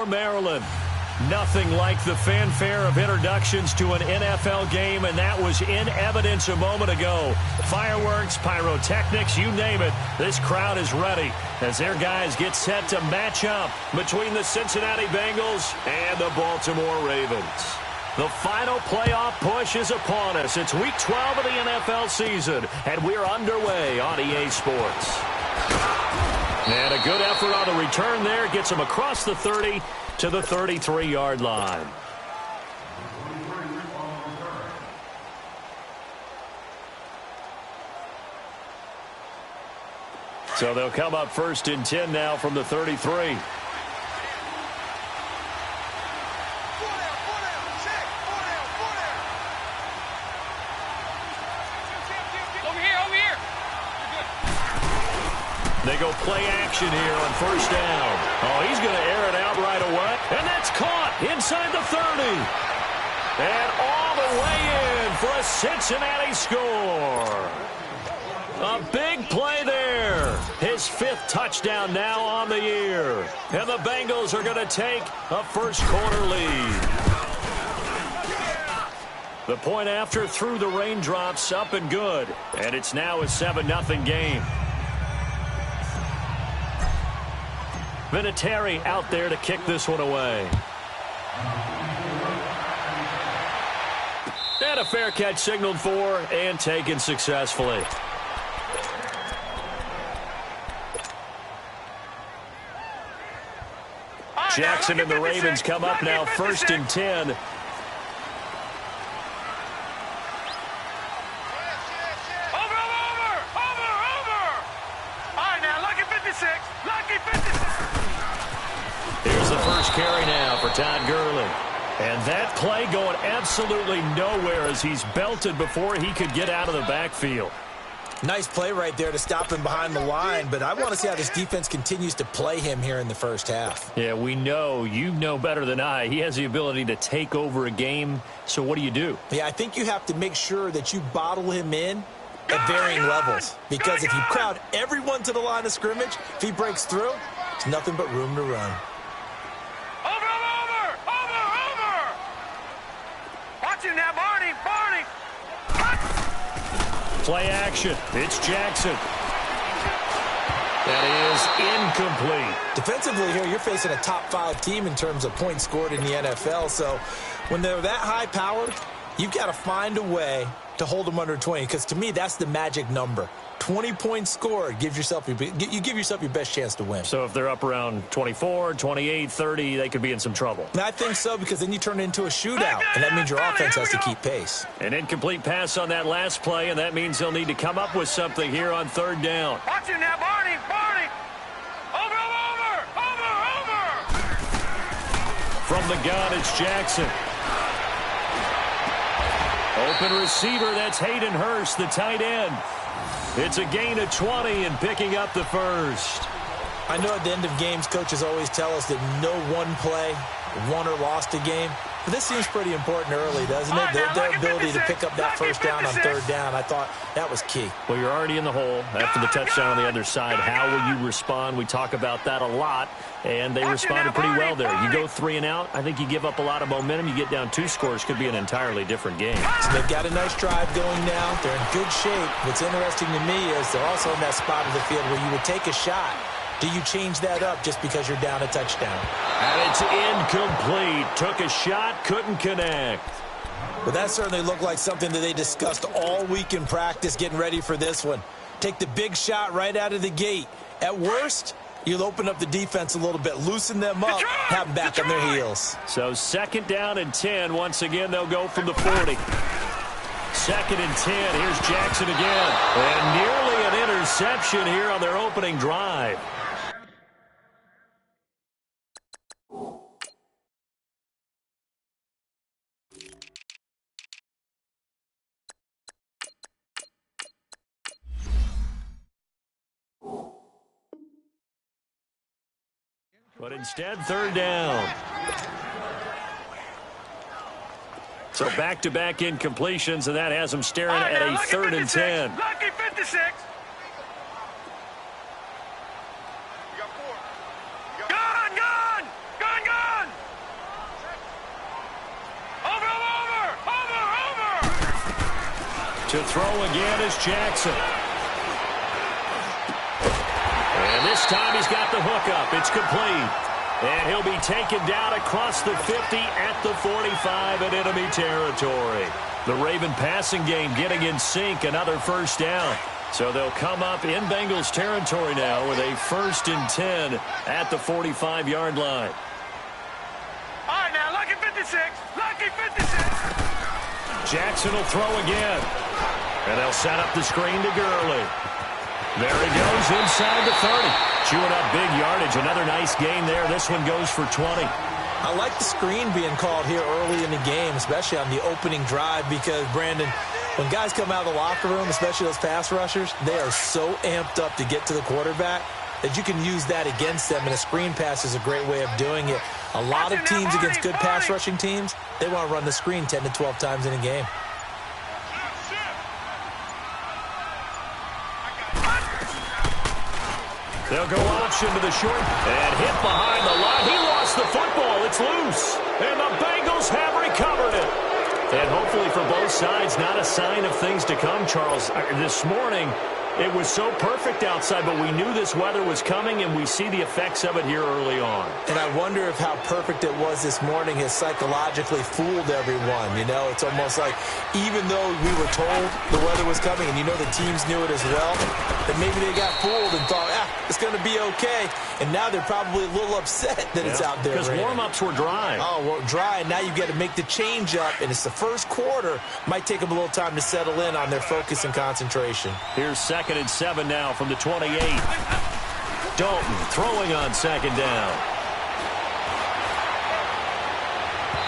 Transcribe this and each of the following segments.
from Maryland. Nothing like the fanfare of introductions to an NFL game, and that was in evidence a moment ago. Fireworks, pyrotechnics, you name it. This crowd is ready as their guys get set to match up between the Cincinnati Bengals and the Baltimore Ravens. The final playoff push is upon us. It's Week 12 of the NFL season, and we're underway on EA Sports. And a good effort on the return there gets them across the 30 to the 33-yard line. So they'll come up 1st and 10 now from the 33. They go play action here on 1st down. Oh, he's going to air it out right away. And that's caught inside the 30. And all the way in for a Cincinnati score. A big play there. His 5th touchdown now on the year. And the Bengals are going to take a first-quarter lead. The point after through the raindrops, up and good. And it's now a 7-0 game. Vinatieri out there to kick this one away. And a fair catch signaled for and taken successfully. Jackson and the Ravens come up now 1st and 10. Here's the first carry now for Todd Gurley. And that play going absolutely nowhere as he's belted before he could get out of the backfield. Nice play right there to stop him behind the line, but I want to see how this defense continues to play him here in the first half. Yeah, we know, you know better than I, he has the ability to take over a game, so what do? Yeah, I think you have to make sure that you bottle him in at varying levels, because if you crowd everyone to the line of scrimmage, if he breaks through, it's nothing but room to run. Play action. It's Jackson. That is incomplete. Defensively here, you're facing a top 5 team in terms of points scored in the NFL. So when they're that high powered, you've got to find a way to hold them under 20. Because to me, that's the magic number. 20 points scored, you give yourself your best chance to win. So if they're up around 24, 28, 30, they could be in some trouble. I think so, because then you turn it into a shootout, and that means your offense has to keep pace. An incomplete pass on that last play, and that means they'll need to come up with something here on 3rd down. Watch him now, Barney! Over! From the gun, it's Jackson. Open receiver, that's Hayden Hurst, the tight end. It's a gain of 20 and picking up the first. I know at the end of games, coaches always tell us that no one play won or lost a game. But this seems pretty important early, doesn't it? Their ability to pick up that first down on 3rd down, I thought that was key. Well, you're already in the hole after the touchdown on the other side. How will you respond? We talk about that a lot, and they responded pretty well there. You go 3 and out, I think you give up a lot of momentum. You get down 2 scores, could be an entirely different game. So they've got a nice drive going now. They're in good shape. What's interesting to me is they're also in that spot of the field where you would take a shot. Do you change that up just because you're down a touchdown? And it's incomplete. Took a shot, couldn't connect. Well, that certainly looked like something that they discussed all week in practice getting ready for this one. Take the big shot right out of the gate. At worst, you'll open up the defense a little bit, loosen them up, have them back on their heels. So 2nd down and 10. Once again, they'll go from the 40. 2nd and 10. Here's Jackson again. And nearly an interception here on their opening drive. But instead, 3rd down. So back-to-back incompletions, and that has them staring at a 3rd and 10. Lucky 56. Gun! To throw again is Jackson. And this time he's got the hook up. It's complete. And he'll be taken down across the 50 at the 45 in enemy territory. The Raven passing game getting in sync, another first down. So they'll come up in Bengals territory now with a 1st and 10 at the 45-yard line. All right, now, lucky 56. Lucky 56. Jackson will throw again. And they'll set up the screen to Gurley. There he goes inside the 30. Chewing up big yardage. Another nice gain there. This one goes for 20. I like the screen being called here early in the game, especially on the opening drive, because, Brandon, when guys come out of the locker room, especially those pass rushers, they are so amped up to get to the quarterback that you can use that against them, and a screen pass is a great way of doing it. A lot of teams against good pass rushing teams, they want to run the screen 10 to 12 times in a game. They'll go option to the short and hit behind the line. He lost the football. It's loose. And the Bengals have recovered it. And hopefully for both sides, not a sign of things to come, Charles. This morning, it was so perfect outside, but we knew this weather was coming, and we see the effects of it here early on. And I wonder if how perfect it was this morning has psychologically fooled everyone. You know, it's almost like even though we were told the weather was coming, and you know the teams knew it as well, that maybe they got fooled and thought, it's going to be okay. And now they're probably a little upset that it's out there. Because warm-ups were dry. Oh, well, dry, and now you've got to make the change up, and it's the first quarter. Might take them a little time to settle in on their focus and concentration. Here's 2nd and 7 now from the 28. Dalton throwing on 2nd down.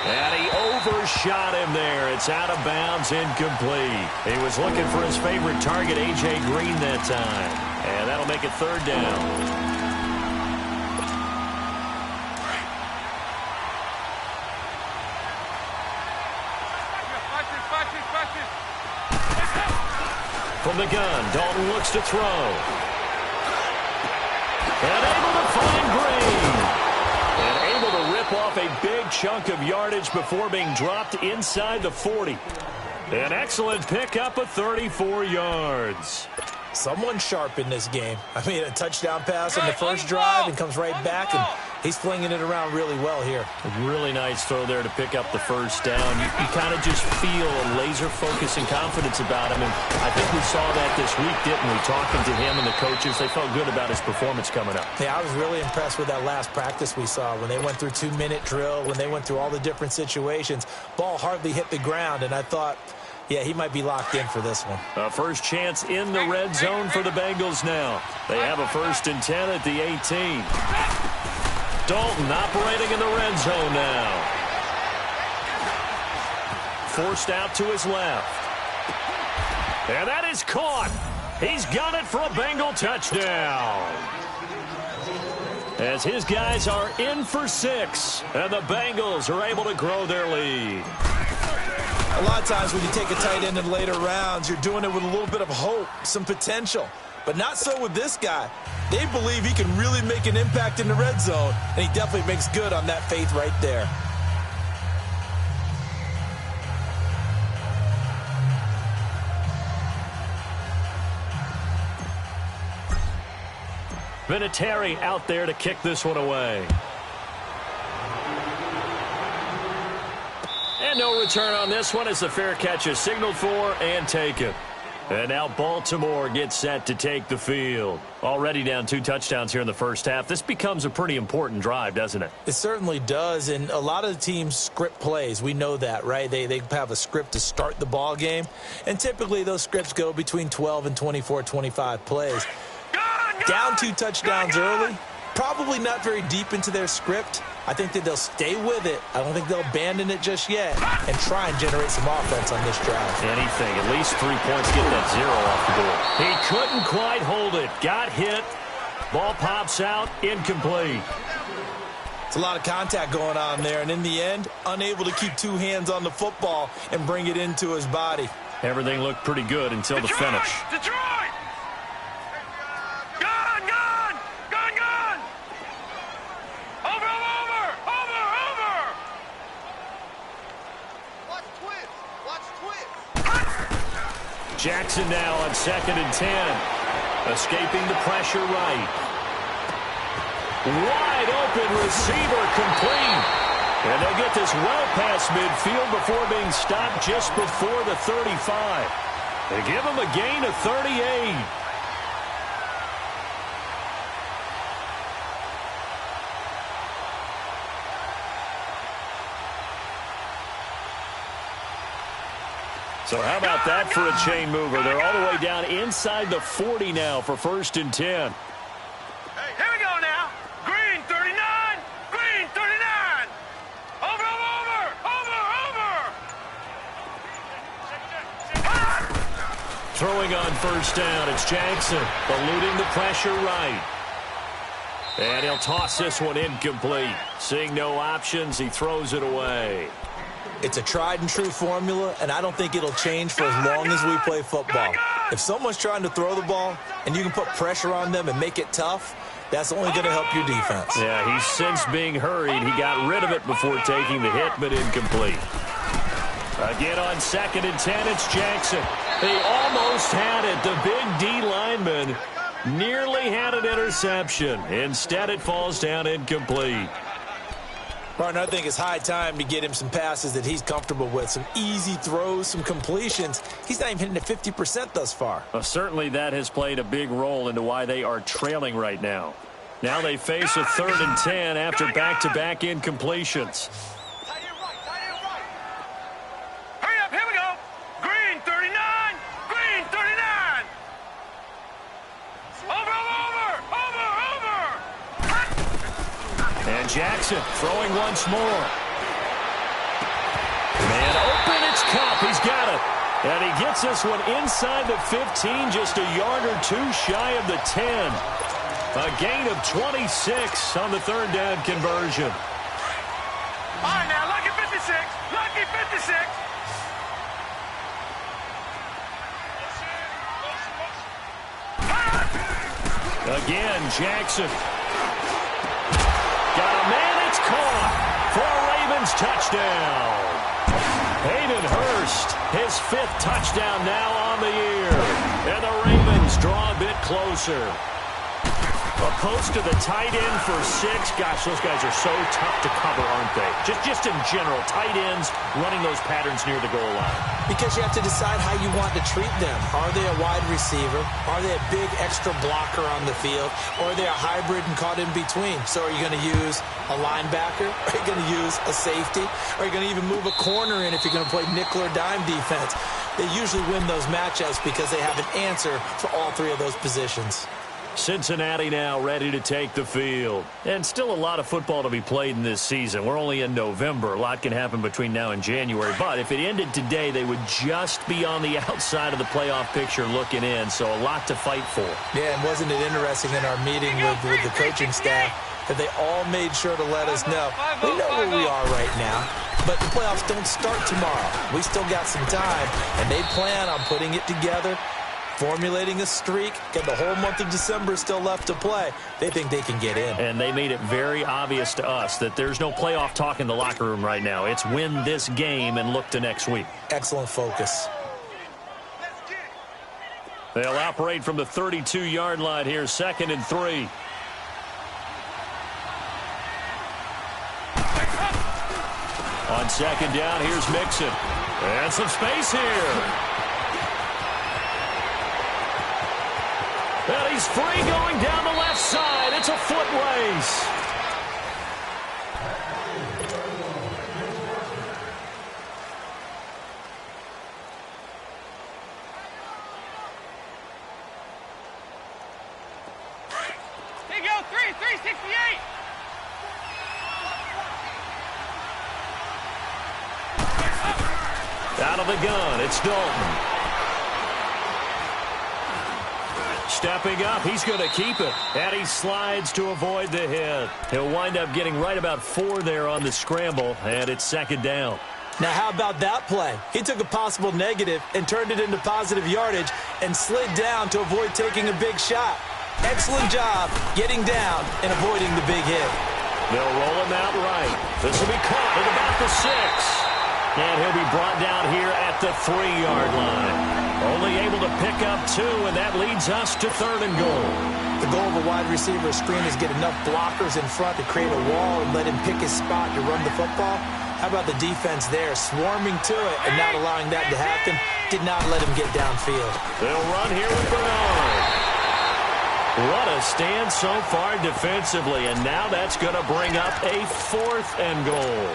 And he overshot him there. It's out of bounds, incomplete. He was looking for his favorite target, A.J. Green, that time. And that'll make it 3rd down. From the gun, Dalton looks to throw. And able to find Green. And able to rip off a big chunk of yardage before being dropped inside the 40. An excellent pickup of 34 yards. Someone sharp in this game. I mean, a touchdown pass on the first drive and comes right back, and he's flinging it around really well here. A really nice throw there to pick up the first down. You kind of just feel a laser focus and confidence about him, and I think we saw that this week, didn't we? Talking to him and the coaches, they felt good about his performance coming up. Yeah, I was really impressed with that last practice we saw when they went through 2-minute drill, when they went through all the different situations. Ball hardly hit the ground, and I thought, yeah, he might be locked in for this one. A first chance in the red zone for the Bengals now. They have a 1st and 10 at the 18. Dalton operating in the red zone now. Forced out to his left. And that is caught. He's got it for a Bengal touchdown. As his guys are in for 6. And the Bengals are able to grow their lead. A lot of times when you take a tight end in later rounds, you're doing it with a little bit of hope, some potential. But not so with this guy. They believe he can really make an impact in the red zone, and he definitely makes good on that faith right there. Vinatieri out there to kick this one away. And no return on this one as the fair catch is signaled for and taken. And now Baltimore gets set to take the field. Already down 2 touchdowns here in the first half. This becomes a pretty important drive, doesn't it? It certainly does, and a lot of the teams script plays. We know that, right? They have a script to start the ball game, and typically those scripts go between 12 and 24, 25 plays. Down 2 touchdowns early, probably not very deep into their script. I think that they'll stay with it. I don't think they'll abandon it just yet and try and generate some offense on this drive. Anything. At least 3 points, get that 0 off the board. He couldn't quite hold it. Got hit. Ball pops out. Incomplete. It's a lot of contact going on there, and in the end, unable to keep 2 hands on the football and bring it into his body. Everything looked pretty good until the finish. Detroit! Gun! Gun! Gun! Gun! Over! Over! Over! Over! Watch twist! Watch twist! Jackson now on 2nd and 10. Escaping the pressure right. Wide open receiver complete. And they'll get this well past midfield before being stopped just before the 35. They give him a gain of 38. So how about that for a chain mover? They're all the way down inside the 40 now for 1st and 10. Here we go now. Green 39. Green 39. Over. Throwing on 1st down, it's Jackson, eluding the pressure right. And he'll toss this one incomplete. Seeing no options, he throws it away. It's a tried-and-true formula, and I don't think it'll change for as long as we play football. If someone's trying to throw the ball and you can put pressure on them and make it tough, that's only going to help your defense. Yeah, he's since being hurried. He got rid of it before taking the hit, but incomplete. Again on 2nd and 10, it's Jackson. He almost had it. The big D lineman nearly had an interception. Instead, it falls down incomplete. Partner, I think it's high time to get him some passes that he's comfortable with, some easy throws, some completions. He's not even hitting at 50% thus far. Well, certainly that has played a big role into why they are trailing right now. Now they face a 3rd and 10 after back-to-back incompletions. Hurry up, here we go. Green 39. Green 39. Over. And Jackson throwing once more. Man open, it's Cup. He's got it. And he gets this one inside the 15, just a yard or two shy of the 10. A gain of 26 on the 3rd down conversion. All right, now, lucky 56. Lucky 56. Again, Jackson. Got a man, it's caught for a Ravens touchdown. Hayden Hurst, his 5th touchdown now on the year. And the Ravens draw a bit closer. A post to the tight end for 6. Gosh, those guys are so tough to cover, aren't they? Just in general, tight ends running those patterns near the goal line. Because you have to decide how you want to treat them. Are they a wide receiver? Are they a big extra blocker on the field? Or are they a hybrid and caught in between? So are you going to use a linebacker? Are you going to use a safety? Are you going to even move a corner in if you're going to play nickel or dime defense? They usually win those matchups because they have an answer for all 3 of those positions. Cincinnati now ready to take the field. And still a lot of football to be played in this season. We're only in November. A lot can happen between now and January. But if it ended today, they would just be on the outside of the playoff picture looking in. So a lot to fight for. Yeah, and wasn't it interesting in our meeting with the coaching staff that they all made sure to let us know, we know where we are right now, but the playoffs don't start tomorrow. We still got some time, and they plan on putting it together, formulating a streak, got the whole month of December still left to play. They think they can get in. And they made it very obvious to us that there's no playoff talk in the locker room right now. It's win this game and look to next week. Excellent focus. They'll operate from the 32-yard line here, 2nd and 3. On 2nd down, here's Mixon. And some space here. And he's free going down the left side. It's a foot race. Here you go, 368. Out of the gun, it's Dalton. Stepping up, he's going to keep it. And he slides to avoid the hit. He'll wind up getting right about 4 there on the scramble, and it's 2nd down. Now, how about that play? He took a possible negative and turned it into positive yardage and slid down to avoid taking a big shot. Excellent job getting down and avoiding the big hit. They'll roll him out right. This will be caught at about the 6. And he'll be brought down here at the 3-yard line. Only able to pick up 2, and that leads us to 3rd and goal. The goal of a wide receiver screen is get enough blockers in front to create a wall and let him pick his spot to run the football. How about the defense there, swarming to it and not allowing that to happen? Did not let him get downfield. They'll run here with Bernard. What a stand so far defensively, and now that's going to bring up a 4th and goal.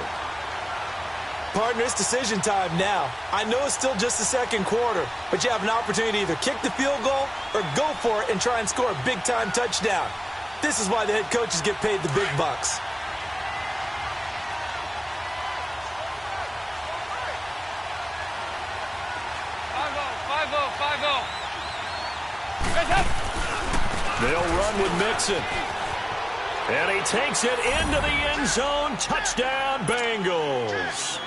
Partner, it's decision time now. I know it's still just the second quarter, but you have an opportunity to either kick the field goal or go for it and try and score a big-time touchdown. This is why the head coaches get paid the big bucks. They'll run with Mixon. And he takes it into the end zone. Touchdown, Bengals.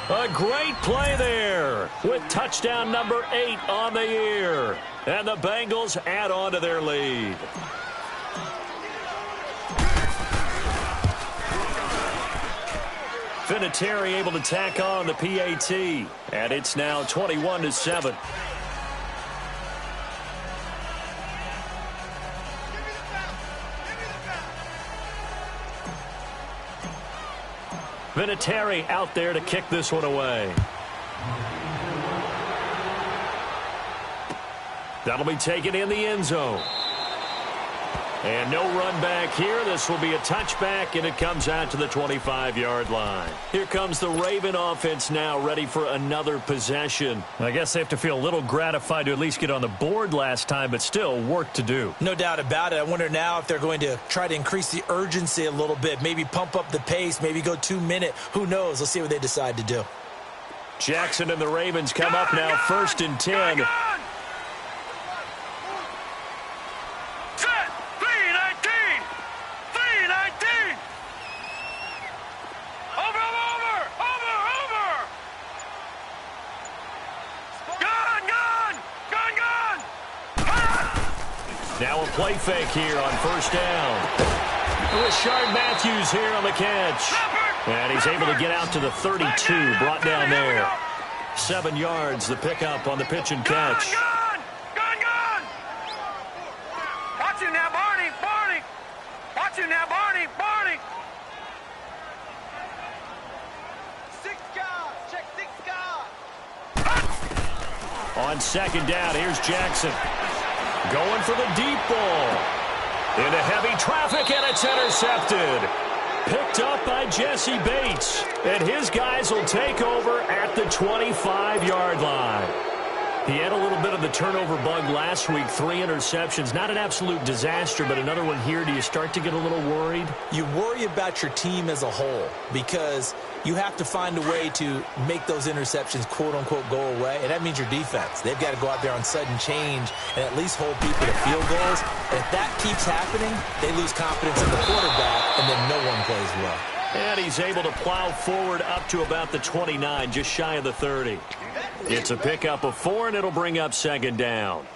A great play there with touchdown number 8 on the year. And the Bengals add on to their lead. Vinatieri able to tack on the PAT. And it's now 21-7. Vinatieri out there to kick this one away. That'll be taken in the end zone. And no run back here. This will be a touchback, and it comes out to the 25-yard line. Here comes the Raven offense now, ready for another possession. I guess they have to feel a little gratified to at least get on the board last time, but still work to do. No doubt about it. I wonder now if they're going to try to increase the urgency a little bit, maybe pump up the pace, maybe go 2-minute. Who knows? Let's see what they decide to do. Jackson and the Ravens come up now, 1st and 10. Now a play fake here on 1st down. Rashard Matthews here on the catch. And he's able to get out to the 32, brought down there. 7 yards, the pickup on the pitch and catch. Gun! Watch him now, Barney! Watch him now, Barney! 6 guards! Check 6 guards! On 2nd down, here's Jackson. Going for the deep ball. Into heavy traffic, and it's intercepted. Picked up by Jesse Bates. And his guys will take over at the 25-yard line. He had a little bit of the turnover bug last week, 3 interceptions. Not an absolute disaster, but another one here. Do you start to get a little worried? You worry about your team as a whole because you have to find a way to make those interceptions, quote-unquote, go away, and that means your defense. They've got to go out there on sudden change and at least hold people to field goals. And if that keeps happening, they lose confidence in the quarterback, and then no one plays well. And he's able to plow forward up to about the 29, just shy of the 30. It's a pickup of 4, and it'll bring up 2nd down.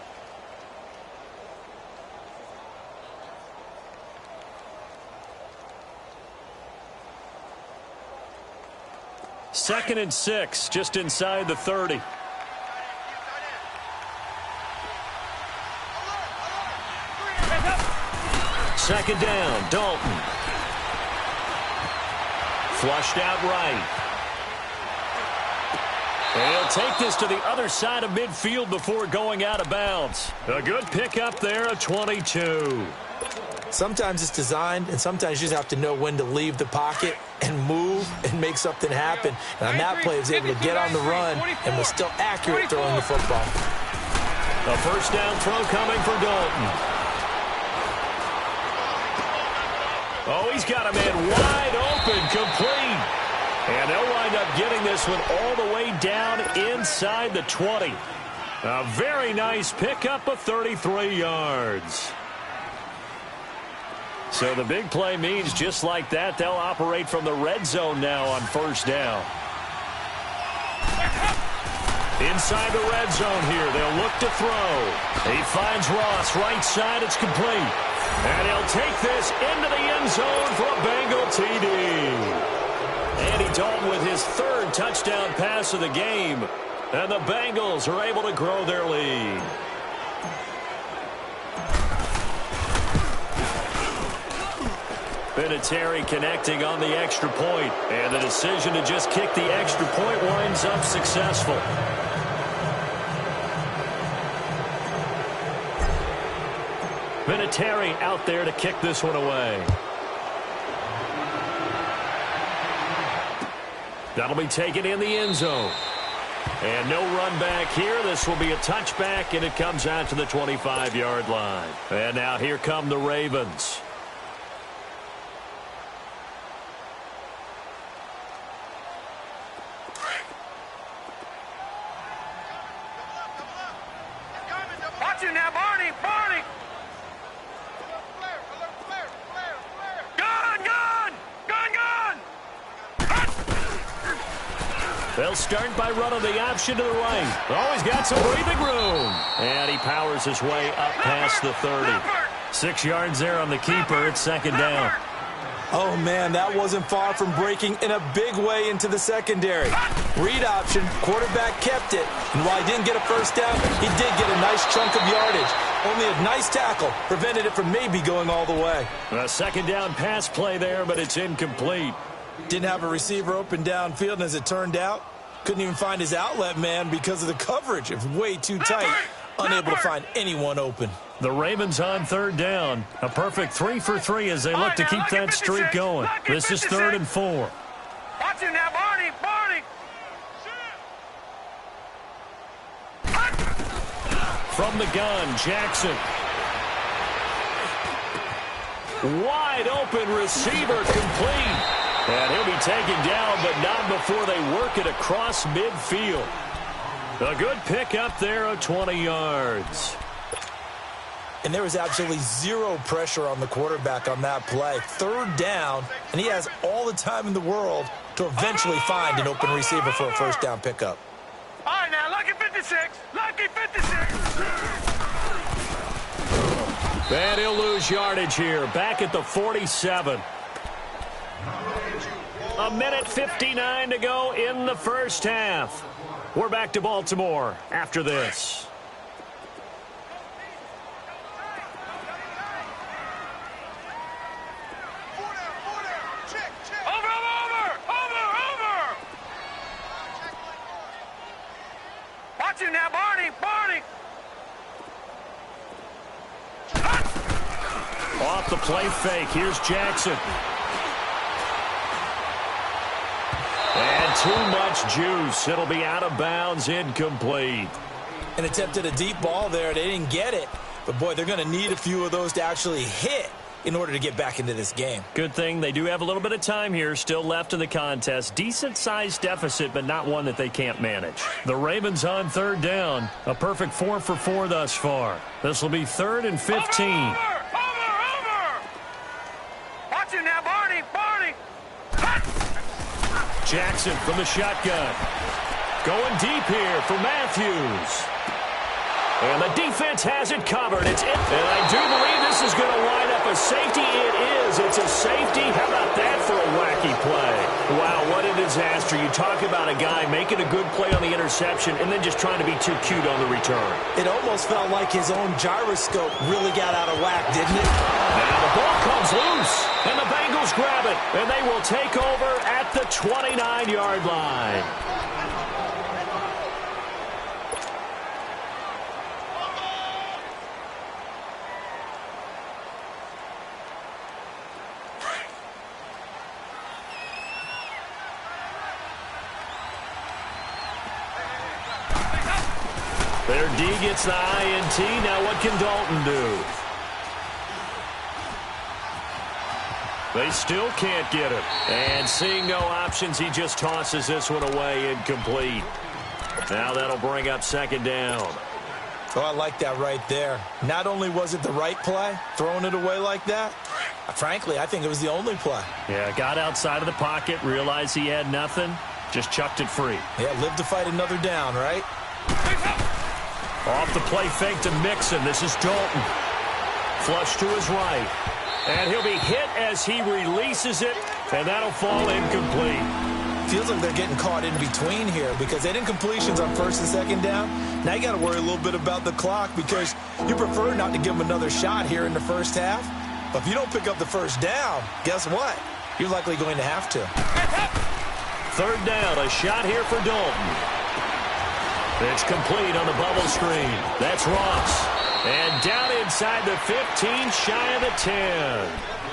Second and 6, just inside the 30. Second down, Dalton. Flushed out right. And he'll take this to the other side of midfield before going out of bounds. A good pickup there, a 22. Sometimes it's designed, and sometimes you just have to know when to leave the pocket and move and make something happen. And on that play, he was able to get on the run and was still accurate throwing the football. A 1st down throw coming for Dalton. Oh, he's got a man wide open, complete. And they'll wind up getting this one all the way down inside the 20. A very nice pickup of 33 yards. So the big play means just like that, they'll operate from the red zone now on 1st down. Inside the red zone here, they'll look to throw. He finds Ross, right side, it's complete. And he'll take this into the end zone for a Bengal TD. And he Dalton with his third touchdown pass of the game. And the Bengals are able to grow their lead. Vinatieri connecting on the extra point. And the decision to just kick the extra point winds up successful. Vinatieri out there to kick this one away. That'll be taken in the end zone. And no run back here. This will be a touchback, and it comes out to the 25-yard line. And now here come the Ravens. Watch it now, Barney. Barney. They'll start by running the option to the right. Always got some breathing room. And he powers his way up past the 30. 6 yards there on the keeper. It's second down. Oh, man, that wasn't far from breaking in a big way into the secondary. Read option, quarterback kept it. And while he didn't get a first down, he did get a nice chunk of yardage. Only a nice tackle prevented it from maybe going all the way. A second down pass play there, but it's incomplete. Didn't have a receiver open downfield, and as it turned out, couldn't even find his outlet man because of the coverage. It was way too tight, unable to find anyone open. The Ravens on third down. A perfect 3 for 3 as they look to keep that streak going. This is 3rd and 4. Watch him now, Barney. Barney. From the gun, Jackson. Wide open receiver complete. And he'll be taken down, but not before they work it across midfield. A good pickup there of 20 yards. And there was absolutely zero pressure on the quarterback on that play. 3rd down, and he has all the time in the world to eventually find an open receiver for a first down pickup. All right, now, lucky 56. Lucky 56. And he'll lose yardage here. Back at the 47. A minute 59 to go in the first half. We're back to Baltimore after this. Watch him now, Barney. Barney. Off the play fake. Here's Jackson. And too much juice. It'll be out of bounds, incomplete. And attempted a deep ball there. They didn't get it. But, boy, they're going to need a few of those to actually hit in order to get back into this game. Good thing they do have a little bit of time here still left in the contest. Decent-sized deficit, but not one that they can't manage. The Ravens on third down. A perfect 4 for 4 thus far. This will be 3rd and 15. Over. Watch him now, Barney. Barney. Jackson from the shotgun. Going deep here for Matthews. And the defense has it covered. It's it. And I do believe this is going to wind up a safety. It is. It's a safety. How about that for a wacky play? Wow, what a disaster. You talk about a guy making a good play on the interception and then just trying to be too cute on the return. It almost felt like his own gyroscope really got out of whack, didn't it? Now the ball comes loose, and the Bengals grab it, and they will take over at the 29-yard line. Their D gets the INT. Now what can Dalton do? They still can't get it. And seeing no options, he just tosses this one away, incomplete. Now that'll bring up second down. Oh, I like that right there. Not only was it the right play, throwing it away like that, frankly, I think it was the only play. Yeah, got outside of the pocket, realized he had nothing, just chucked it free. Yeah, live to fight another down, right? Off the play fake to Mixon. This is Dalton. Flush to his right. And he'll be hit as he releases it, and that'll fall incomplete. feels like they're getting caught in between here because they didn't completions on first and second down. Now you got to worry a little bit about the clock because you prefer not to give them another shot here in the first half. But if you don't pick up the first down, guess what? You're likely going to have to. Third down, a shot here for Dalton. It's complete on the bubble screen. That's Ross. And down inside the 15, shy of the 10.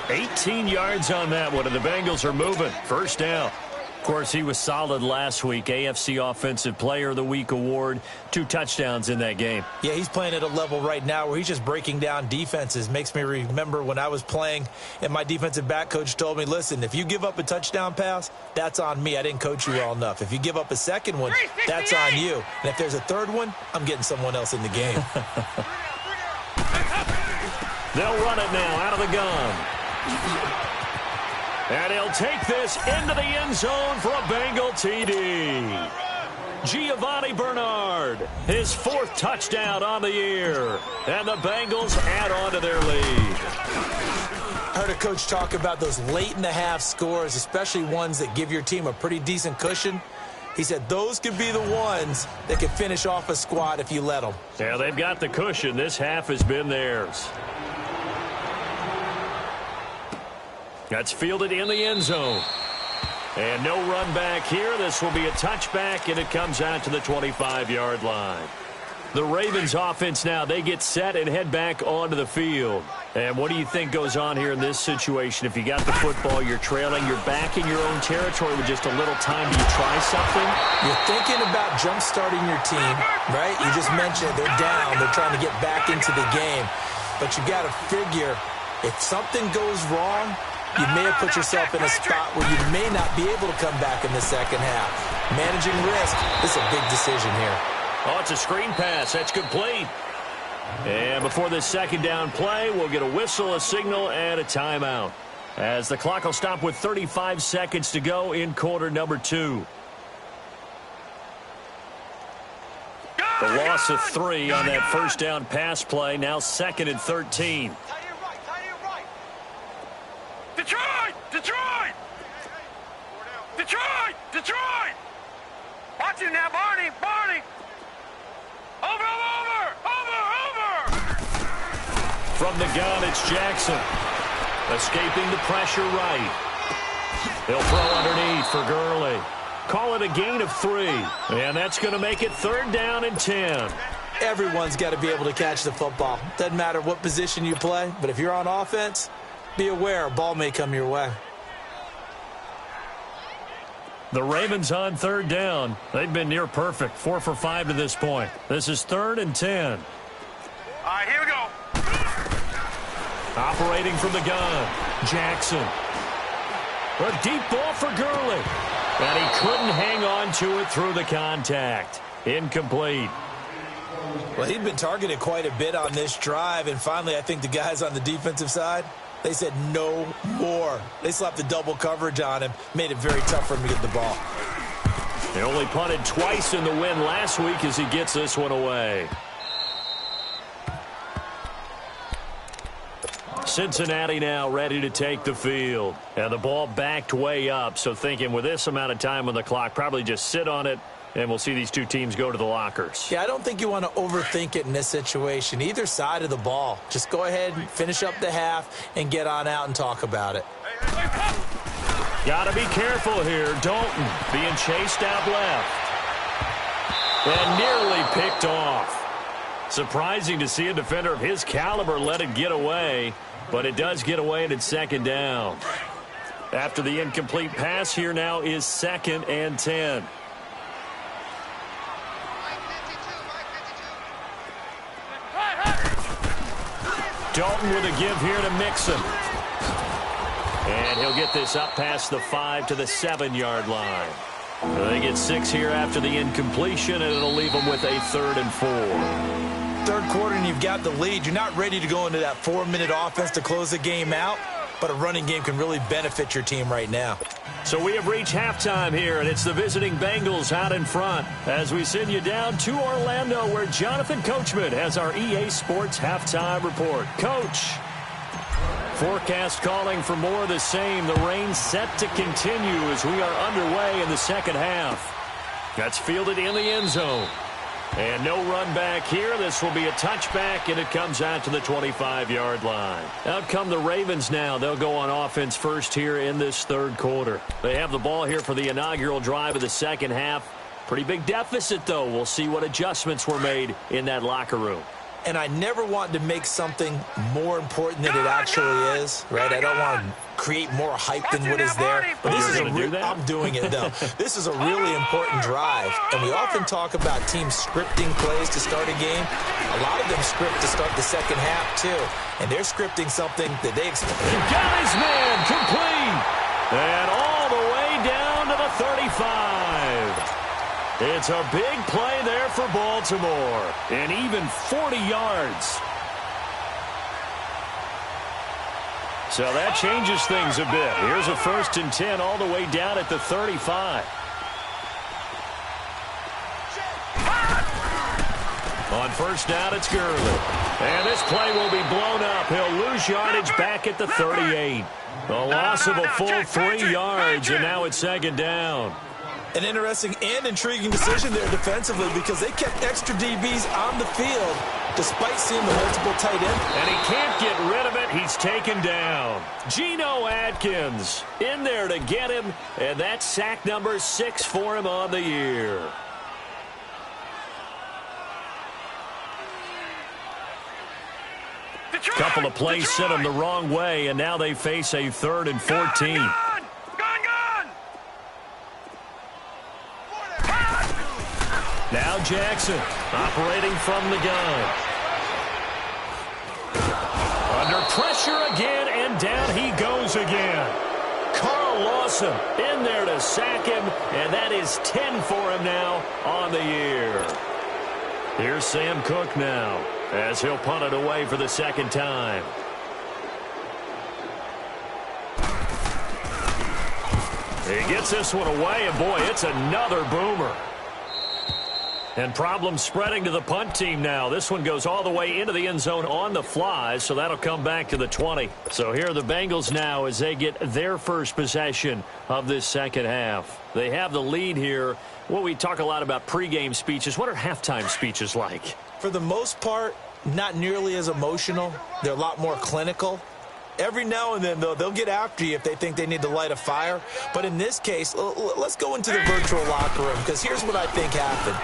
18 yards on that one, and the Bengals are moving. First down. Of course, he was solid last week. AFC Offensive Player of the Week award. 2 touchdowns in that game. Yeah, he's playing at a level right now where he's just breaking down defenses. Makes me remember when I was playing and my defensive back coach told me, listen, if you give up a touchdown pass, that's on me. I didn't coach you well enough. If you give up a second one, that's on you. And if there's a third one, I'm getting someone else in the game. They'll run it now out of the gun. And he'll take this into the end zone for a Bengal TD. Giovanni Bernard, his 4th touchdown on the year. And the Bengals add on to their lead. I heard a coach talk about those late-in-the-half scores, especially ones that give your team a pretty decent cushion. He said those could be the ones that could finish off a squad if you let them. Yeah, they've got the cushion. This half has been theirs. That's fielded in the end zone. And no run back here. This will be a touchback, and it comes out to the 25-yard line. The Ravens offense now, they get set and head back onto the field. And what do you think goes on here in this situation? If you got the football, you're trailing, you're back in your own territory with just a little time. Do you try something? You're thinking about jump-starting your team, right? You just mentioned they're down. They're trying to get back into the game. But you got to figure if something goes wrong, you may have put yourself in a spot where you may not be able to come back in the second half. Managing risk is a big decision here. Oh, it's a screen pass. That's complete. And before this second down play, we'll get a whistle, a signal, and a timeout, as the clock will stop with 35 seconds to go in quarter number 2. The loss of 3 on that first down pass play. Now 2nd and 13. Detroit! Detroit! Detroit! Detroit! Watch him now, Barney! Barney! Over! From the gun, it's Jackson. Escaping the pressure right. They'll throw underneath for Gurley. Call it a gain of 3. And that's going to make it 3rd down and 10. Everyone's got to be able to catch the football. Doesn't matter what position you play, but if you're on offense, be aware a ball may come your way. The Ravens on 3rd down. They've been near perfect. 4 for 5 to this point. This is 3rd and 10. All right, here we go. Operating from the gun, Jackson. A deep ball for Gurley. And he couldn't hang on to it through the contact. Incomplete. Well, he'd been targeted quite a bit on this drive, and finally I think the guys on the defensive side, they said no more. They slapped the double coverage on him, made it very tough for him to get the ball. They only punted twice in the win last week as he gets this one away. Cincinnati now ready to take the field. And the ball backed way up, so thinking with this amount of time on the clock, probably just sit on it, and we'll see these two teams go to the lockers. Yeah, I don't think you want to overthink it in this situation. Either side of the ball. Just go ahead and finish up the half and get on out and talk about it. Got to be careful here. Dalton being chased out left. And nearly picked off. Surprising to see a defender of his caliber let it get away, but it does get away and it's 2nd down. After the incomplete pass, here now is 2nd and 10. Dalton with a give here to Mixon. And he'll get this up past the 5 to the 7-yard line. They get 6 here after the incompletion, and it'll leave them with a 3rd and 4. 3rd quarter and you've got the lead. You're not ready to go into that 4-minute offense to close the game out, but a running game can really benefit your team right now. So we have reached halftime here, and it's the visiting Bengals out in front as we send you down to Orlando, where Jonathan Coachman has our EA Sports halftime report. Coach. Forecast calling for more of the same. The rain set to continue as we are underway in the second half. That's fielded in the end zone. And no run back here. This will be a touchback, and it comes out to the 25-yard line. Out come the Ravens now. They'll go on offense first here in this third quarter. They have the ball here for the inaugural drive of the second half. Pretty big deficit, though. We'll see what adjustments were made in that locker room. And I never want to make something more important than it actually is, right? I don't want to create more hype than what is there. But this is I'm doing it, though. This is a really important drive. And we often talk about teams scripting plays to start a game. A lot of them script to start the second half, too. And they're scripting something that they expect. He got his man complete. And all the way down to the 35. It's a big play there for Baltimore. And even 40 yards. So that changes things a bit. Here's a 1st and 10 all the way down at the 35. On first down, it's Gurley. And this play will be blown up. He'll lose yardage back at the 38. A loss of a full 3 yards, and now it's second down. An interesting and intriguing decision there defensively because they kept extra DBs on the field despite seeing the multiple tight ends. And he can't get rid of it. He's taken down. Geno Atkins in there to get him, and that's sack number 6 for him on the year. Couple of plays sent him the wrong way, and now they face a 3rd and 14. Now Jackson operating from the gun. Under pressure again, and down he goes again. Carl Lawson in there to sack him, and that is 10 for him now on the year. Here's Sam Cook now as he'll punt it away for the second time. He gets this one away, and boy, it's another boomer. And problems spreading to the punt team now. This one goes all the way into the end zone on the fly, so that'll come back to the 20. So here are the Bengals now as they get their first possession of this second half. They have the lead here. Well, we talk a lot about pregame speeches. What are halftime speeches like? For the most part, not nearly as emotional. They're a lot more clinical. Every now and then, though, they'll get after you if they think they need to light a fire. But in this case, let's go into the virtual locker room because here's what I think happened.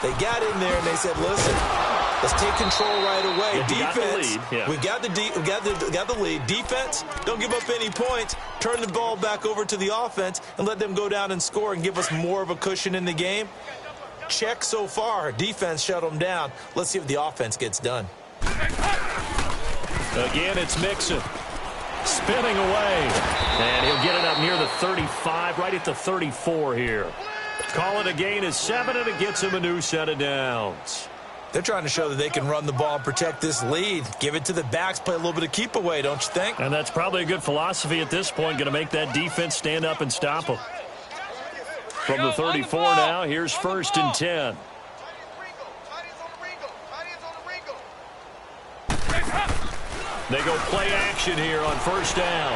They got in there and they said, listen, let's take control right away. Defense, we got the lead. Defense, don't give up any points. Turn the ball back over to the offense and let them go down and score and give us more of a cushion in the game. Check so far. Defense shut them down. Let's see if the offense gets done. Again, it's Mixon. Spinning away. And he'll get it up near the 35, right at the 34 here. Call it a gain of 7, and it gets him a new set of downs. They're trying to show that they can run the ball and protect this lead. Give it to the backs, play a little bit of keep away, don't you think? And that's probably a good philosophy at this point, going to make that defense stand up and stop them. From the 34 now, here's 1st and 10. They go play action here on first down.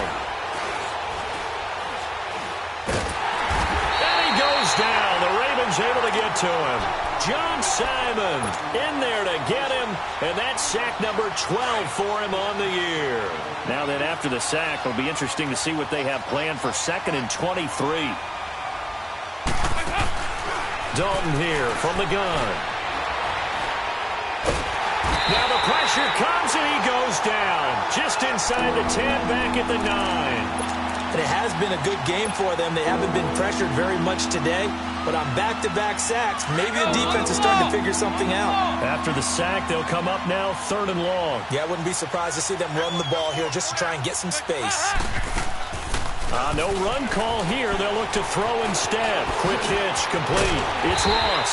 And he goes down. The Ravens able to get to him. John Simon in there to get him, and that's sack number 12 for him on the year. Now then, after the sack, it'll be interesting to see what they have planned for 2nd and 23. Dalton here from the gun. Now the pressure comes, and he goes down. Just inside the 10, back at the 9. And it has been a good game for them. They haven't been pressured very much today. But on back-to-back sacks, maybe the defense is starting to figure something out. After the sack, they'll come up now 3rd and long. Yeah, I wouldn't be surprised to see them run the ball here just to try and get some space. No run call here. They'll look to throw instead. Quick hitch, complete. It's Ross.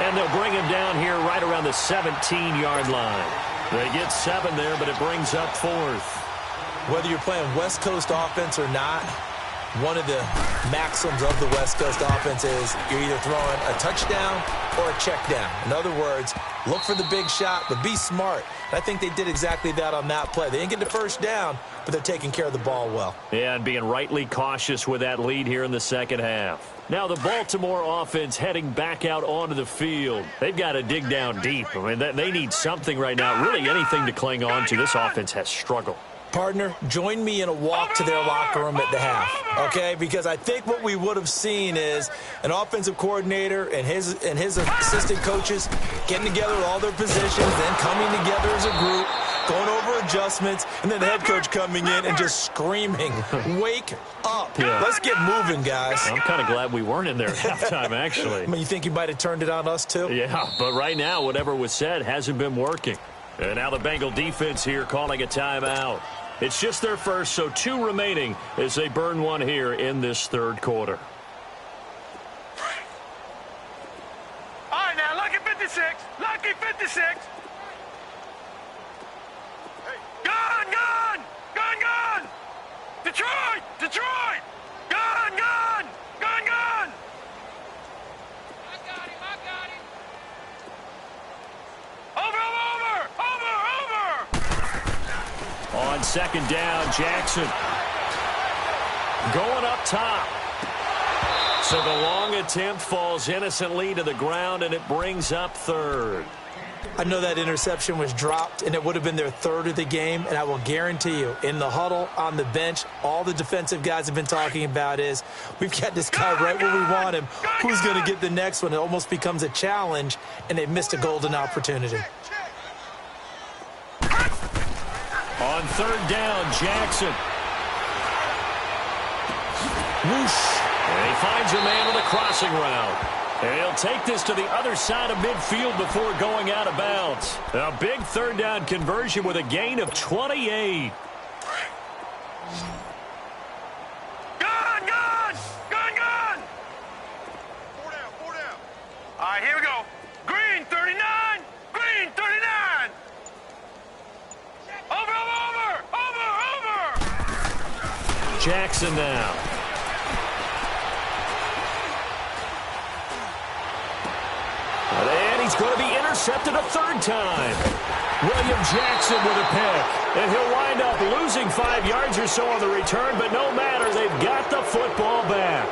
And they'll bring him down here right around the 17-yard line. They get 7 there, but it brings up 4th. Whether you're playing West Coast offense or not, one of the maxims of the West Coast offense is you're either throwing a touchdown or a check down. In other words, look for the big shot, but be smart. I think they did exactly that on that play. They didn't get the first down, but they're taking care of the ball well. Yeah, and being rightly cautious with that lead here in the second half. Now the Baltimore offense heading back out onto the field. They've got to dig down deep. I mean, they need something right now, really anything to cling on to. This offense has struggled. Partner, join me in a walk to their locker room at the half, okay? Because I think what we would have seen is an offensive coordinator and his assistant coaches getting together with all their positions, then coming together as a group, going over adjustments, and then the head coach coming in and just screaming, wake up. Yeah. Let's get moving, guys. I'm kind of glad we weren't in there at halftime, actually. I mean, you think you might have turned it on us, too? Yeah, but right now, whatever was said hasn't been working. And now the Bengal defense here calling a timeout. It's just their first, so 2 remaining as they burn one here in this third quarter. All right, now, lucky 56. Lucky 56. Gun, gun! Gun, gun! Detroit! Detroit! Gun, gun! Gun, gun! I got him. Over! On second down, Jackson going up top. So the long attempt falls innocently to the ground, and it brings up third. I know that interception was dropped, and it would have been their third of the game, and I will guarantee you, in the huddle, on the bench, all the defensive guys have been talking about is, we've got this guy right where we want him. Who's going to get the next one? It almost becomes a challenge, and they've missed a golden opportunity. On third down, Jackson. Whoosh. And he finds a man with a crossing route. And he'll take this to the other side of midfield before going out of bounds. A big third down conversion with a gain of 28. Gun, gun! Gun, gun! 4 down, 4 down. All right, here we go. Green, 39. Green, 39. Over! Jackson now. And he's going to be intercepted a third time. William Jackson with a pick. And he'll wind up losing 5 yards or so on the return, but no matter, they've got the football back.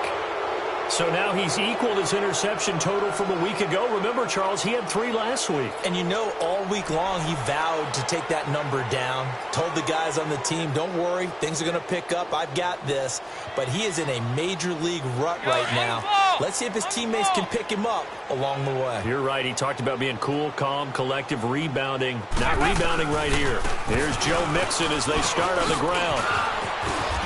So now he's equaled his interception total from a week ago. Remember, Charles, he had 3 last week. And you know, all week long he vowed to take that number down. Told the guys on the team, don't worry, things are going to pick up. I've got this. But he is in a major league rut right now. Let's see if his teammates can pick him up along the way. You're right. He talked about being cool, calm, collective, rebounding. Not rebounding right here. Here's Joe Mixon as they start on the ground.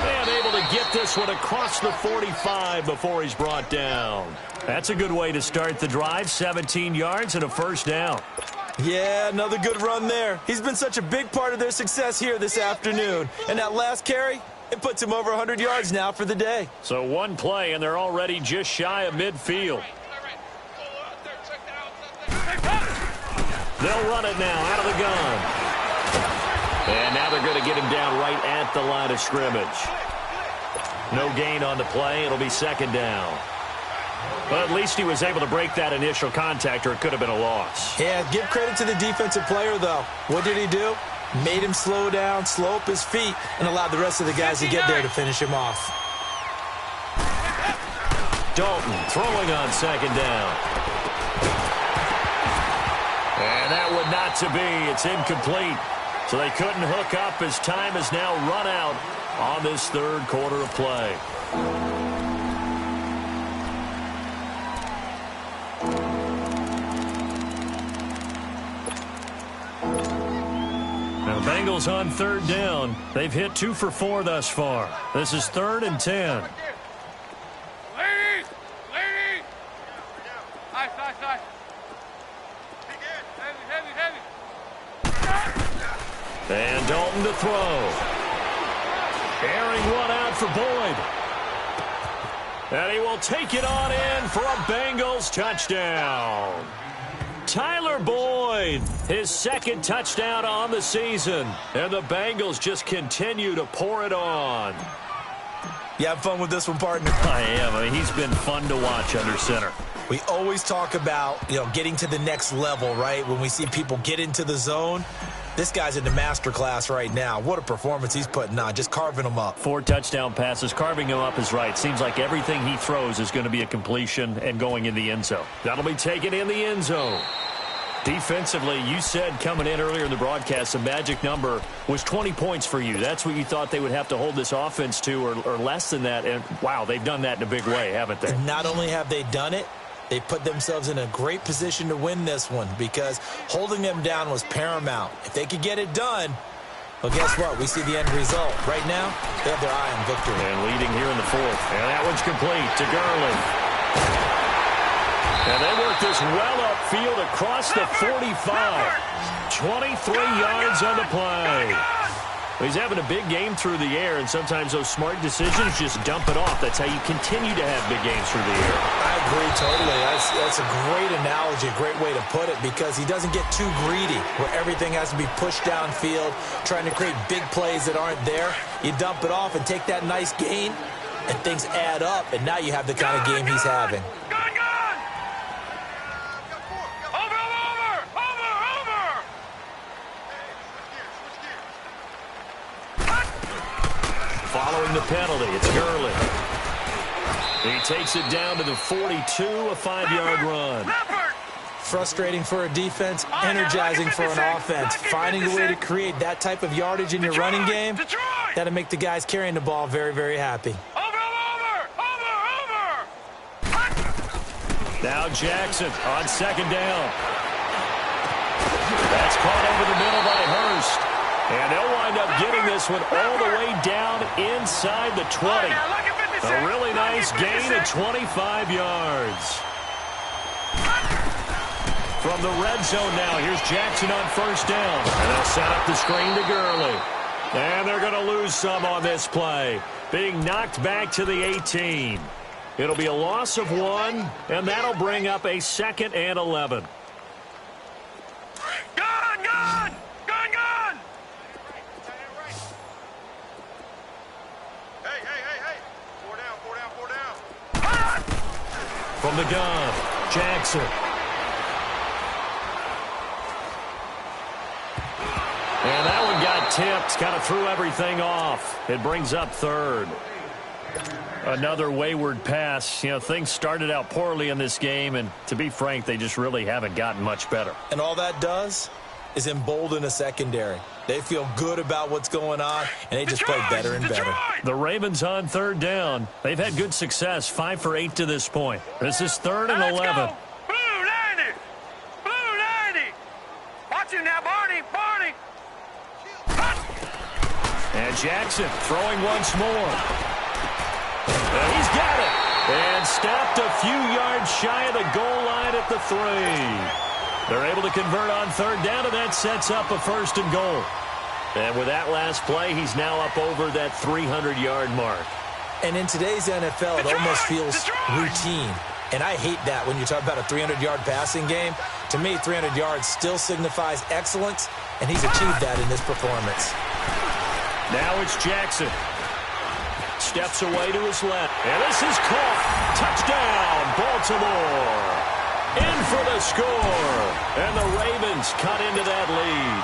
And able to get this one across the 45 before he's brought down. That's a good way to start the drive. 17 yards and a first down. Yeah, another good run there. He's been such a big part of their success here this afternoon. And that last carry, it puts him over 100 yards now for the day. So one play, and they're already just shy of midfield. They'll run it now out of the gun. And now they're going to get him down right at the line of scrimmage. No gain on the play. It'll be second down. But at least he was able to break that initial contact, or it could have been a loss. Yeah, give credit to the defensive player, though. What did he do? Made him slow down, slow up his feet, and allowed the rest of the guys to get there to finish him off. Dalton throwing on second down. And that would not to be. It's incomplete. So they couldn't hook up as time has now run out on this third quarter of play. Now the Bengals on third down. They've hit 2 for 4 thus far. This is 3rd and 10. Ladies! Ladies! Nice, nice, nice. Heavy, heavy, heavy. And Dalton to throw. Airing one out for Boyd. And he will take it on in for a Bengals touchdown. Tyler Boyd, his 2nd touchdown on the season. And the Bengals just continue to pour it on. You have fun with this one, partner? I am. I mean, he's been fun to watch under center. We always talk about, getting to the next level, right? When we see people get into the zone, this guy's in the master class right now. What a performance he's putting on, just carving them up. 4 touchdown passes, carving him up is right. Seems like everything he throws is going to be a completion and going in the end zone. That'll be taken in the end zone. Defensively, you said coming in earlier in the broadcast, the magic number was 20 points for you. That's what you thought they would have to hold this offense to, or less than that. And, wow, they've done that in a big way, haven't they? And not only have they done it, they put themselves in a great position to win this one because holding them down was paramount. If they could get it done, well, guess what? We see the end result. Right now, they have their eye on victory. And leading here in the 4th. And that one's complete to Gurley. And they work this well upfield across the 45. 23 yards on the play. He's having a big game through the air, and sometimes those smart decisions just dump it off. That's how you continue to have big games through the air. I agree totally. That's a great analogy, a great way to put it, because he doesn't get too greedy where everything has to be pushed downfield, trying to create big plays that aren't there. You dump it off and take that nice gain, and things add up, and now you have the kind of game he's having. Following the penalty, it's Gurley. He takes it down to the 42, a 5-yard run. Frustrating for a defense, energizing for an offense. Finding a way to create that type of yardage in your running game, that'll make the guys carrying the ball very, very happy. Now Jackson on 2nd down. That's caught over the middle by Hurst. And they'll wind up getting this one all the way down inside the 20. A really nice gain of 25 yards. From the red zone now, here's Jackson on 1st down. And they'll set up the screen to Gurley. And they're going to lose some on this play. Being knocked back to the 18. It'll be a loss of 1, and that'll bring up a 2nd and 11. From the gun, Jackson. And that one got tipped, kind of threw everything off. It brings up 3rd. Another wayward pass. Things started out poorly in this game, and to be frank, they just really haven't gotten much better. And all that does is embolden a secondary. They feel good about what's going on, and they just play better and better. The Ravens on 3rd down. They've had good success, 5 for 8 to this point. This is 3rd and 11. Blue 90. Blue 90. Watch him now, Barney. Barney. And Jackson throwing once more. And he's got it. And stopped a few yards shy of the goal line at the 3. They're able to convert on 3rd down, and that sets up a 1st and goal. And with that last play, he's now up over that 300-yard mark. And in today's NFL, it almost feels routine. And I hate that when you talk about a 300-yard passing game. To me, 300 yards still signifies excellence, and he's achieved that in this performance. Now it's Jackson. Steps away to his left. And this is caught. Touchdown, Baltimore. In for the score. And the Ravens cut into that lead.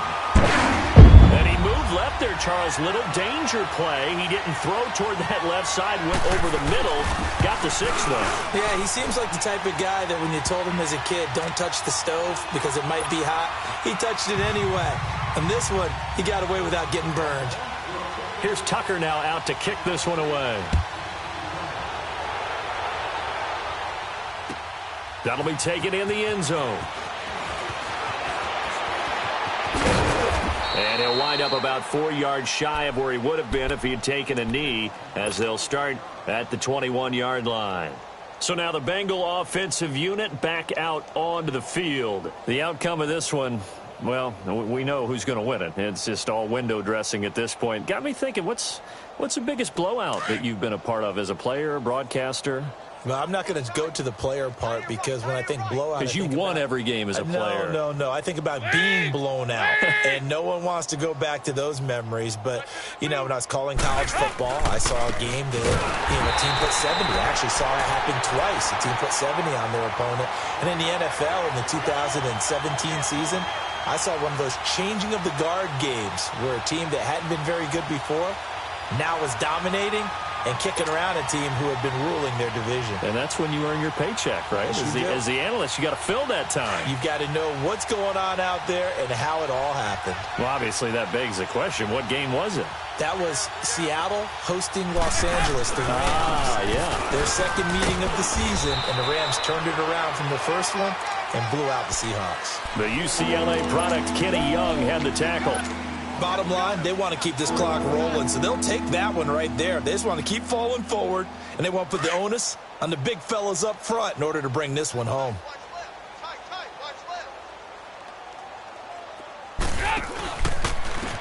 And he moved left there, Charles. Little danger play. He didn't throw toward that left side. Went over the middle. Got the 6, though. Yeah, he seems like the type of guy that when you told him as a kid, don't touch the stove because it might be hot, he touched it anyway. And this one, he got away without getting burned. Here's Tucker now out to kick this one away. That'll be taken in the end zone. And he'll wind up about 4 yards shy of where he would have been if he had taken a knee, as they'll start at the 21-yard line. So now the Bengal offensive unit back out onto the field. The outcome of this one, well, we know who's going to win it. It's just all window dressing at this point. Got me thinking, what's the biggest blowout that you've been a part of as a player, broadcaster? Well, I'm not going to go to the player part because when I think blowout, because you won every game as a player. No. I think about being blown out, and no one wants to go back to those memories. But, you know, when I was calling college football, I saw a game that, a team put 70. I actually saw it happen twice. A team put 70 on their opponent. And in the NFL in the 2017 season, I saw one of those changing of the guard games where a team that hadn't been very good before now was dominating and kicking around a team who had been ruling their division. And that's when you earn your paycheck, right? As the analyst, you got to fill that time. You've got to know what's going on out there and how it all happened. Well, obviously, that begs the question, what game was it? That was Seattle hosting Los Angeles, the Rams. Yeah. Their second meeting of the season, and the Rams turned it around from the first one and blew out the Seahawks. The UCLA product, Kenny Young, had the tackle. Bottom line, they want to keep this clock rolling, so they'll take that one right there. They just want to keep falling forward, and they want to put the onus on the big fellas up front in order to bring this one home.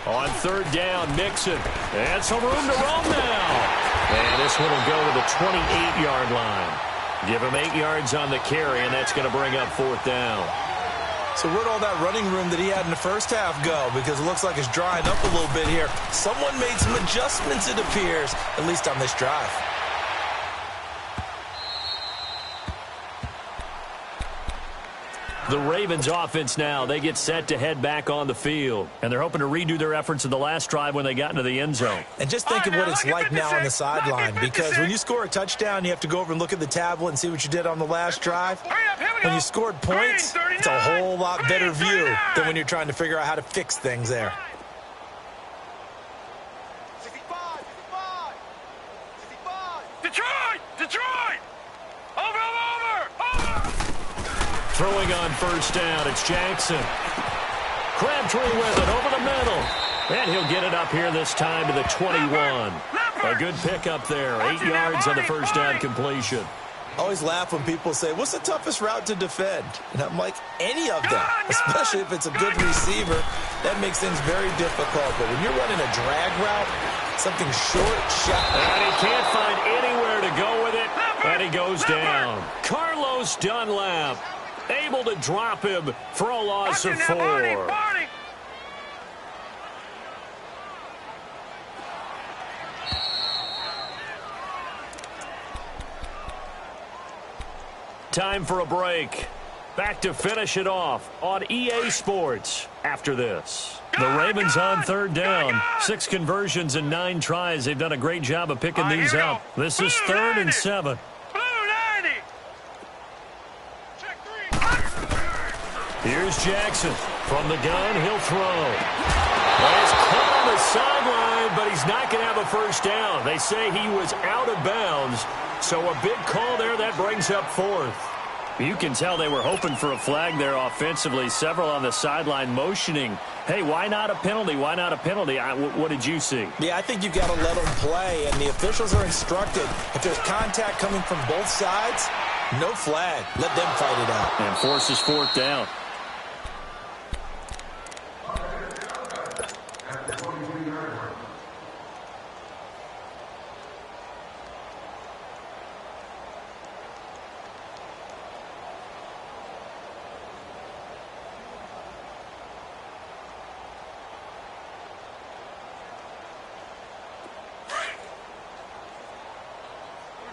On third down, Mixon. And some room to roam now. And this one will go to the 28-yard line. Give him 8 yards on the carry, and that's going to bring up fourth down. So where'd all that running room that he had in the first half go? Because it looks like it's drying up a little bit here. Someone made some adjustments, it appears, at least on this drive. The Ravens offense now, they get set to head back on the field. And they're hoping to redo their efforts in the last drive when they got into the end zone. And just think of what it's like now on the sideline. Because when you score a touchdown, you have to go over and look at the tablet and see what you did on the last drive. When you scored points, it's a whole lot better view than when you're trying to figure out how to fix things there. Detroit! Over! Throwing on first down, it's Jackson. Crabtree with it over the middle. And he'll get it up here this time to the 21. A good pick up there. 8 yards on the first down completion. I always laugh when people say, what's the toughest route to defend? And I'm like, any of them, especially if it's a good receiver. That makes things very difficult. But when you're running a drag route, something short, shallow. And he can't find anywhere to go with it. And he goes down. Carlos Dunlap able to drop him for a loss of 4. Time for a break. Back to finish it off on EA Sports after this. The Ravens on third down. 6 conversions and 9 tries. They've done a great job of picking these up. This is 3rd and 7. Here's Jackson. From the gun, he'll throw. He's caught on the sideline, but he's not going to have a first down. They say he was out of bounds. So a big call there that brings up 4th. You can tell they were hoping for a flag there offensively. Several on the sideline motioning. Hey, why not a penalty? Why not a penalty? What did you see? Yeah, I think you've got to let them play, and the officials are instructed. If there's contact coming from both sides, no flag. Let them fight it out. And forces 4th down.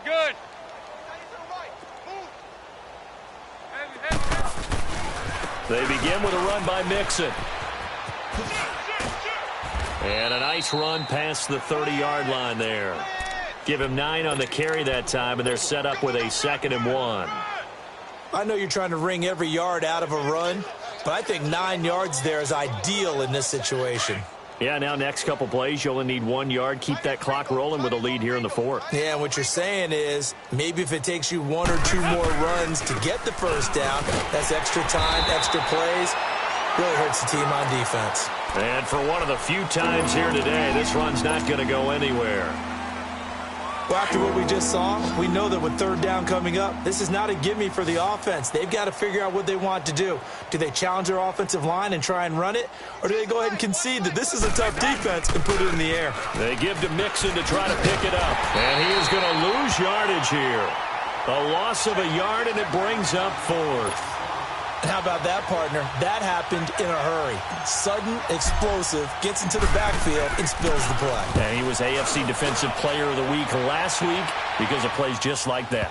Good. They begin with a run by Mixon. And a nice run past the 30-yard line there. Give him 9 on the carry that time, and they're set up with a 2nd and 1. I know you're trying to wring every yard out of a run, but I think 9 yards there is ideal in this situation. Yeah, now next couple plays, you only need 1 yard. Keep that clock rolling with a lead here in the 4th. Yeah, and what you're saying is maybe if it takes you 1 or 2 more runs to get the first down, that's extra time, extra plays. Really hurts the team on defense. And for one of the few times here today, this run's not going to go anywhere. Well, after what we just saw, we know that with 3rd down coming up, this is not a gimme for the offense. They've got to figure out what they want to do. Do they challenge their offensive line and try and run it? Or do they go ahead and concede that this is a tough defense and put it in the air? They give to Mixon to try to pick it up. And he is going to lose yardage here. A loss of a yard, and it brings up 4th. And how about that, partner? That happened in a hurry. Sudden, explosive, gets into the backfield, and spills the play. And he was AFC Defensive Player of the Week last week because of plays just like that.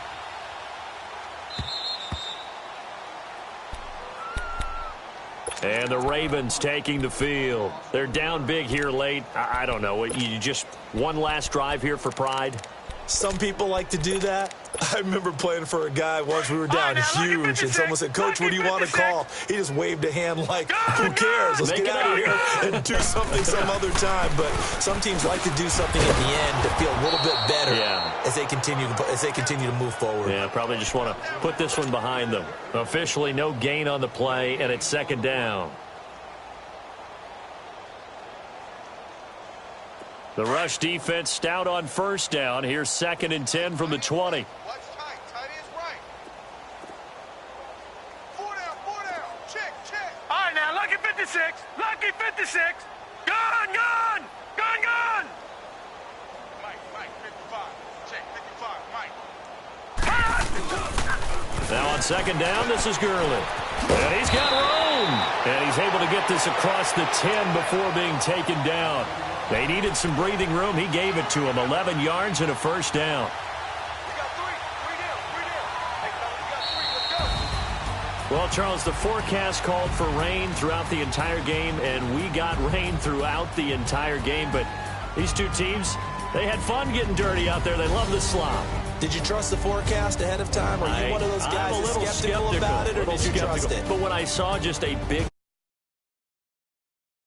And the Ravens taking the field. They're down big here late. I don't know. You just one last drive here for pride? Some people like to do that. I remember playing for a guy once. We were down huge, and someone said, "Coach, what do you want to call?" He just waved a hand like, "Who cares? Let's get out of here and do something some other time." But some teams like to do something at the end to feel a little bit better as they continue to move forward. Yeah, probably just want to put this one behind them. Officially, no gain on the play, and it's 2nd down. The rush defense stout on 1st down. Here's 2nd and 10 from the 20. Watch tight. Tight is right. 4 down. Check. All right, now, lucky 56. Lucky 56. Gun. Mike, 55. Check, 55. Mike. Now on 2nd down, this is Gurley. And he's got room. And he's able to get this across the 10 before being taken down. They needed some breathing room. He gave it to him. 11 yards and a 1st down. We got 3. 3 down. Hey, we got 3. Let's go. Well, Charles, the forecast called for rain throughout the entire game, and we got rain throughout the entire game. But these two teams, they had fun getting dirty out there. They love the slop. Did you trust the forecast ahead of time? Or are you one of those guys that's skeptical about it, or did you trust it? But when I saw just a big